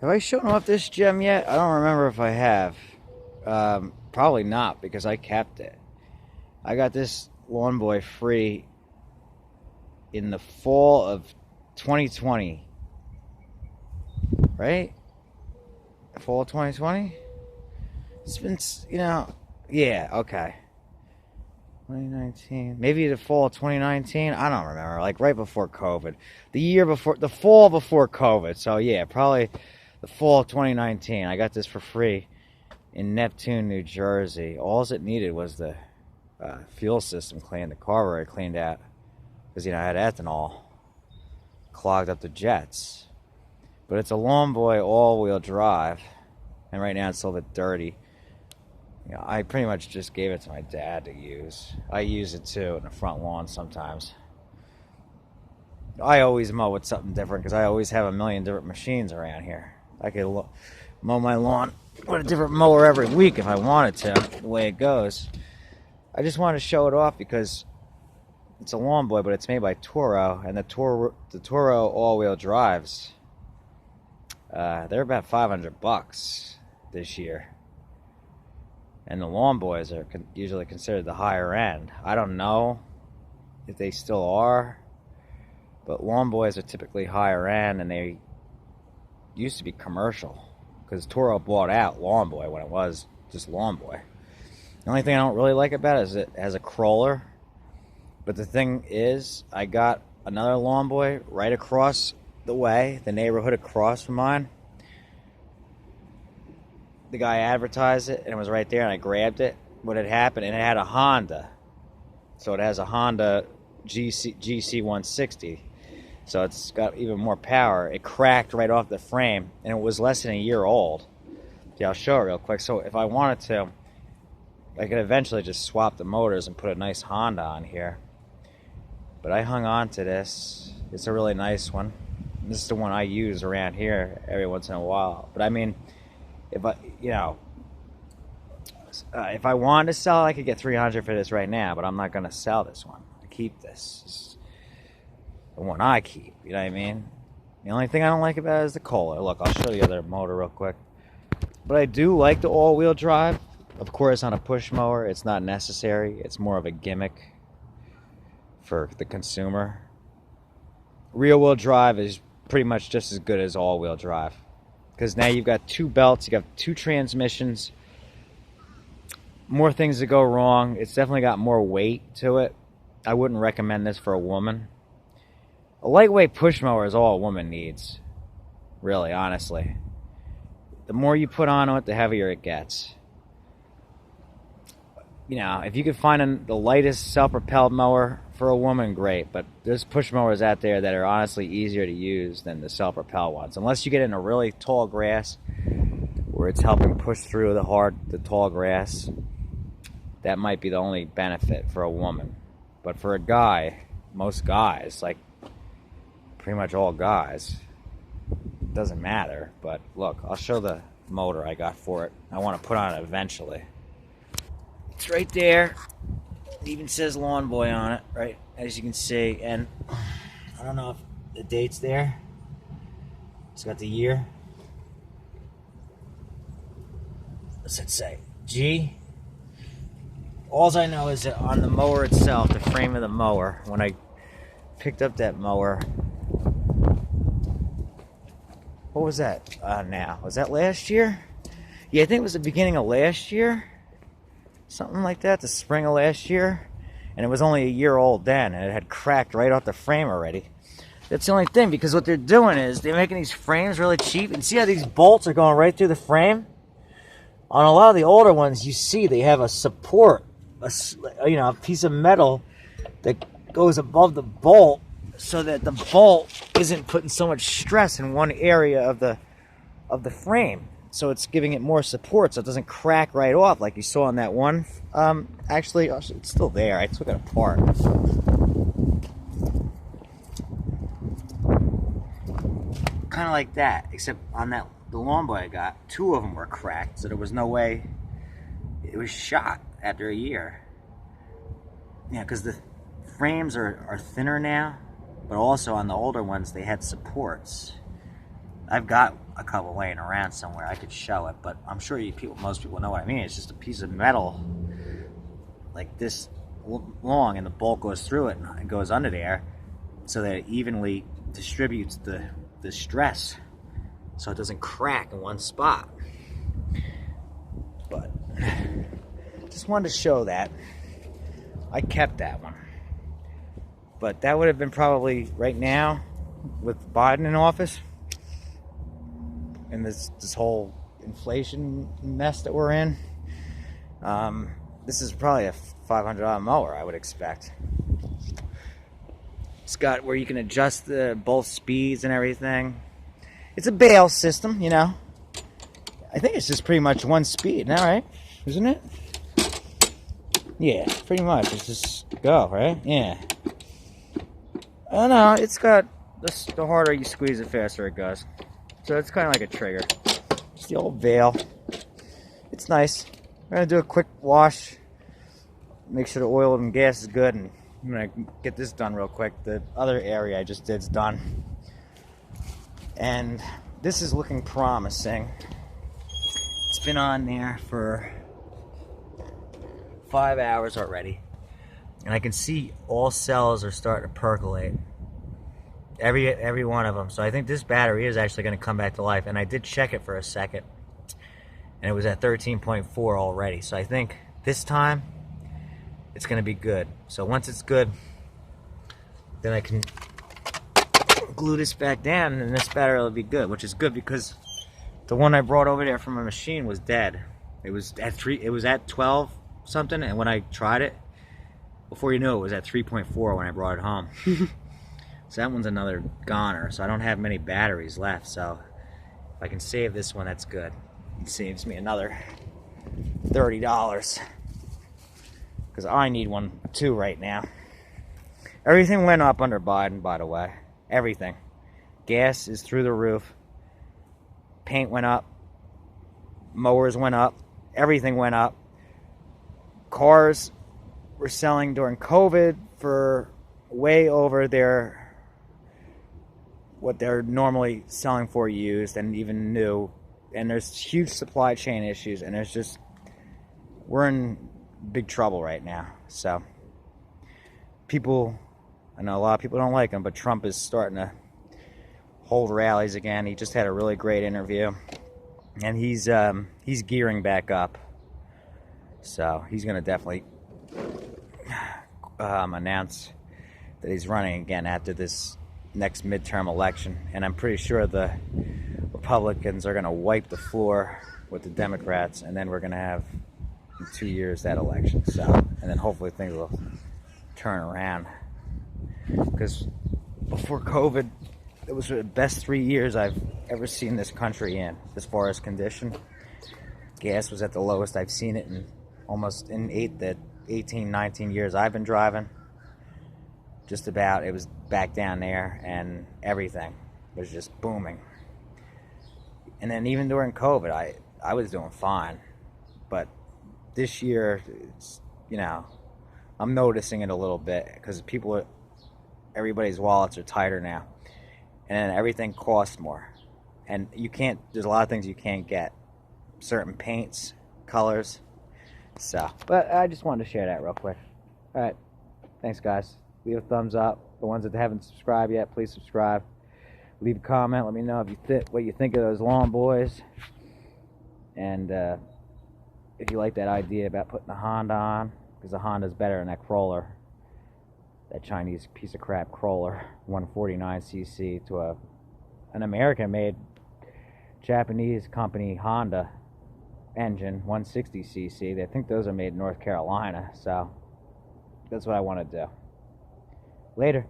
Have I shown off this gem yet? I don't remember if I have. Probably not, because I kept it. I got this Lawnboy free in the fall of 2020. Right? Fall of 2020? It's been, yeah, okay. 2019. Maybe the fall of 2019? I don't remember. Like right before COVID. The fall before COVID. So yeah, probably the fall of 2019. I got this for free in Neptune, New Jersey. All it needed was the fuel system cleaned, the carburetor cleaned out. Because, I had ethanol clogged up the jets. But it's a Lawnboy all-wheel drive. And right now it's a little bit dirty. I pretty much just gave it to my dad to use. I use it too in the front lawn sometimes. I always mow with something different because I always have a million different machines around here. I could mow my lawn with a different mower every week if I wanted to, the way it goes. I just wanted to show it off because it's a Lawnboy, but it's made by Toro, and the Toro all-wheel drives, they're about $500 this year. And the Lawnboys are usually considered the higher end. I don't know if they still are, but Lawnboys are typically higher end, and they used to be commercial because Toro bought out Lawnboy when it was just Lawnboy. The only thing I don't really like about it is it has a Kohler. But the thing is, I got another Lawnboy right across the way, the neighborhood across from mine. The guy advertised it, and it was right there, and I grabbed it. What had happened, and it had a Honda. So it has a Honda GC 160. So it's got even more power. It cracked right off the frame, and it was less than a year old. Yeah, I'll show it real quick. So if I wanted to, I could eventually just swap the motors and put a nice Honda on here. But I hung on to this. It's a really nice one. This is the one I use around here every once in a while. But I mean, if I wanted to sell it, I could get $300 for this right now. But I'm not going to sell this one. I keep this. It's the one I keep. You know what I mean? The only thing I don't like about it is the Kohler. Look, I'll show you the other motor real quick. But I do like the all-wheel drive. Of course, on a push mower, it's not necessary. It's more of a gimmick for the consumer. Rear-wheel drive is pretty much just as good as all-wheel drive. Because now you've got two belts, you got two transmissions, more things that go wrong. It's definitely got more weight to it. I wouldn't recommend this for a woman. A lightweight push mower is all a woman needs. Really, honestly. The more you put on it, the heavier it gets. If you could find the lightest self-propelled mower for a woman, great. But there's push mowers out there that are honestly easier to use than the self-propelled ones. Unless you get in a really tall grass where it's helping push through the tall grass, that might be the only benefit for a woman. But for a guy, most guys, like pretty much all guys, it doesn't matter. But look, I'll show the motor I got for it. I want to put on it eventually. It's right there. It even says Lawnboy on it, right, as you can see. And I don't know if the date's there. It's got the year. What's it say? G. All I know is that on the mower itself, the frame of the mower, when I picked up that mower, what was that now? Was that last year? Yeah, I think it was the beginning of last year. Something like that, the spring of last year. And it was only a year old then, and it had cracked right off the frame already. That's the only thing, because what they're doing is they're making these frames really cheap. And see how these bolts are going right through the frame? On a lot of the older ones, you see they have a support, a piece of metal that goes above the bolt so that the bolt isn't putting so much stress in one area of the frame. So it's giving it more support so it doesn't crack right off like you saw on that one. Actually, it's still there. I took it apart. Kind of like that, except on the Lawnboy I got, two of them were cracked, so there was no way it was shot after a year. Yeah, because the frames are thinner now, but also on the older ones they had supports. I a couple laying around somewhere, I could show it, but I'm sure most people know what I mean. It's just a piece of metal like this long, and the bolt goes through it and goes under there so that it evenly distributes the stress so it doesn't crack in one spot. But just wanted to show that. I kept that one. But that would have been probably right now with Biden in office and this whole inflation mess that we're in. This is probably a $500 mower, I would expect. It's got where you can adjust both speeds and everything. It's a bale system, you know. I think it's just pretty much one speed now, right? Isn't it? Yeah, pretty much. It's just go, right? Yeah. I don't know. It's got the harder you squeeze it, faster it goes. So it's kind of like a trigger. It's the old Veil. It's nice. I'm gonna do a quick wash. Make sure the oil and gas is good, and I'm gonna get this done real quick. The other area I just did is done, and this is looking promising. It's been on there for 5 hours already, and I can see all cells are starting to percolate. Every one of them. So I think this battery is actually going to come back to life, and I did check it for a second, and it was at 13.4 already. So I think this time it's going to be good. So once it's good, then I can glue this back down, and this battery will be good, which is good because the one I brought over there from a machine was dead. It was at 12 something, and when I tried it, before you knew it was at 3.4 when I brought it home. So that one's another goner. So I don't have many batteries left. So if I can save this one, that's good. It saves me another $30 because I need one too right now. Everything went up under Biden, by the way. Everything. Gas is through the roof. Paint went up. Mowers went up. Everything went up. Cars were selling during COVID for way over what they're normally selling for used and even new. And there's huge supply chain issues, and we're in big trouble right now. So I know a lot of people don't like him, but Trump is starting to hold rallies again. He just had a really great interview, and he's gearing back up. So he's going to definitely announce that he's running again after this next midterm election. And I'm pretty sure the Republicans are going to wipe the floor with the Democrats, and then we're going to have in 2 years that election. So, and then hopefully things will turn around. Because before COVID, it was the best 3 years I've ever seen this country in as far as condition. Gas was at the lowest I've seen it in almost the 18, 19 years I've been driving. Just about, it was back down there, and everything was just booming. And then even during COVID, I was doing fine. But this year, it's, I'm noticing it a little bit because everybody's wallets are tighter now. And then everything costs more. And there's a lot of things you can't get. Certain paints, colors. So, but I just wanted to share that real quick. All right. Thanks, guys. Leave a thumbs up. The ones that haven't subscribed yet, please subscribe. Leave a comment. Let me know what you think of those lawn boys. And if you like that idea about putting a Honda on, because the Honda's better than that Kohler, that Chinese piece of crap Kohler 149cc, to an American-made Japanese company Honda engine 160cc. I think those are made in North Carolina. So that's what I want to do. Later.